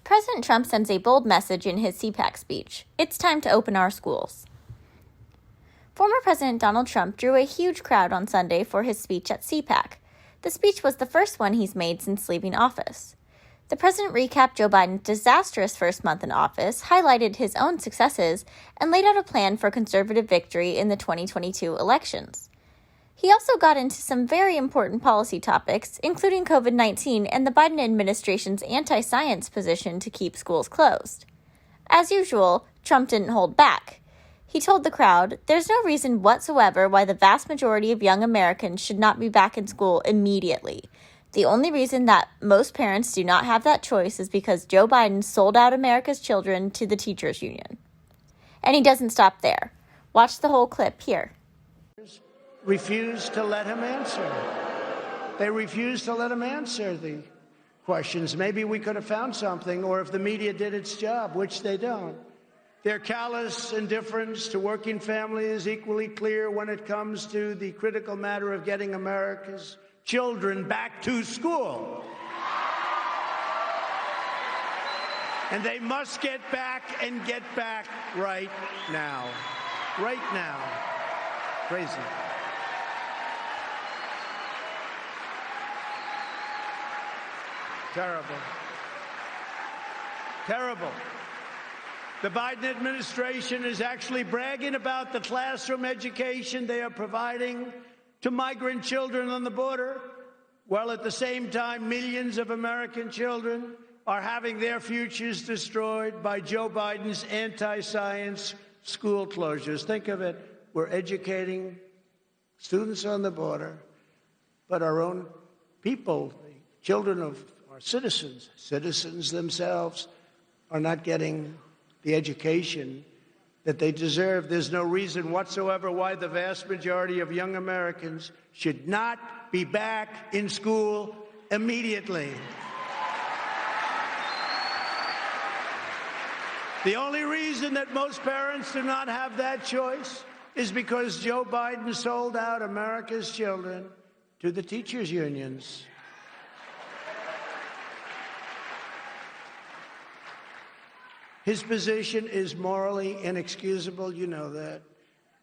President Trump sends a bold message in his CPAC speech. It's time to open our schools. Former President Donald Trump drew a huge crowd on Sunday for his speech at CPAC. The speech was the first one he's made since leaving office. The president recapped Joe Biden's disastrous first month in office, highlighted his own successes, and laid out a plan for conservative victory in the 2022 elections. He also got into some very important policy topics, including COVID-19 and the Biden administration's anti-science position to keep schools closed. As usual, Trump didn't hold back. He told the crowd, "There's no reason whatsoever why the vast majority of young Americans should not be back in school immediately. The only reason that most parents do not have that choice is because Joe Biden sold out America's children to the teachers union." And he doesn't stop there. Watch the whole clip here. Refused to let him answer. They refused to let him answer the questions. Maybe we could have found something, or if the media did its job, which they don't. Their callous indifference to working families is equally clear when it comes to the critical matter of getting America's children back to school. And they must get back and get back right now. Right now. Crazy. Terrible. Terrible. The Biden administration is actually bragging about the classroom education they are providing to migrant children on the border, while at the same time millions of American children are having their futures destroyed by Joe Biden's anti-science school closures. Think of it. We're educating students on the border, but our own people, the children of our citizens themselves, are not getting the education that they deserve. There's no reason whatsoever why the vast majority of young Americans should not be back in school immediately. The only reason that most parents do not have that choice is because Joe Biden sold out America's children to the teachers' unions. His position is morally inexcusable, you know that.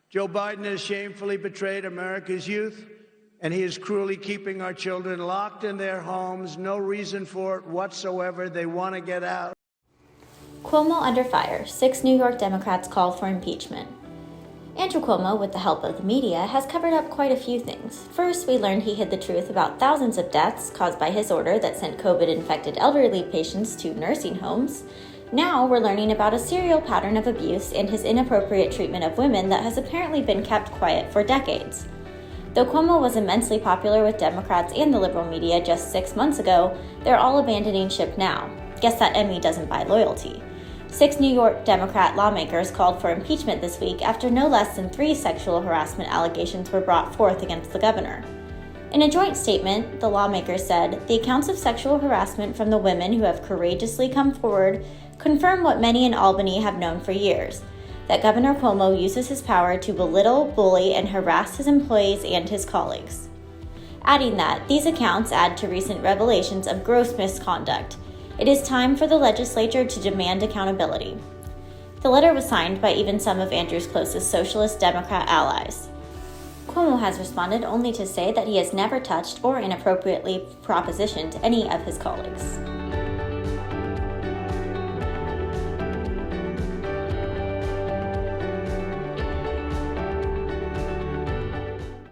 Joe Biden has shamefully betrayed America's youth, and he is cruelly keeping our children locked in their homes. No reason for it whatsoever. They want to get out. Cuomo under fire. 6 New York Democrats call for impeachment. Andrew Cuomo, with the help of the media, has covered up quite a few things. First, we learned he hid the truth about thousands of deaths caused by his order that sent COVID-infected elderly patients to nursing homes. Now we're learning about a serial pattern of abuse and his inappropriate treatment of women that has apparently been kept quiet for decades. Though Cuomo was immensely popular with Democrats and the liberal media just 6 months ago, they're all abandoning ship now. Guess that Emmy doesn't buy loyalty. 6 New York Democrat lawmakers called for impeachment this week after no less than 3 sexual harassment allegations were brought forth against the governor. In a joint statement, the lawmakers said, "The accounts of sexual harassment from the women who have courageously come forward confirm what many in Albany have known for years, that Governor Cuomo uses his power to belittle, bully, and harass his employees and his colleagues." Adding that these accounts add to recent revelations of gross misconduct. It is time for the legislature to demand accountability. The letter was signed by even some of Andrew's closest socialist Democrat allies. Cuomo has responded only to say that he has never touched or inappropriately propositioned any of his colleagues.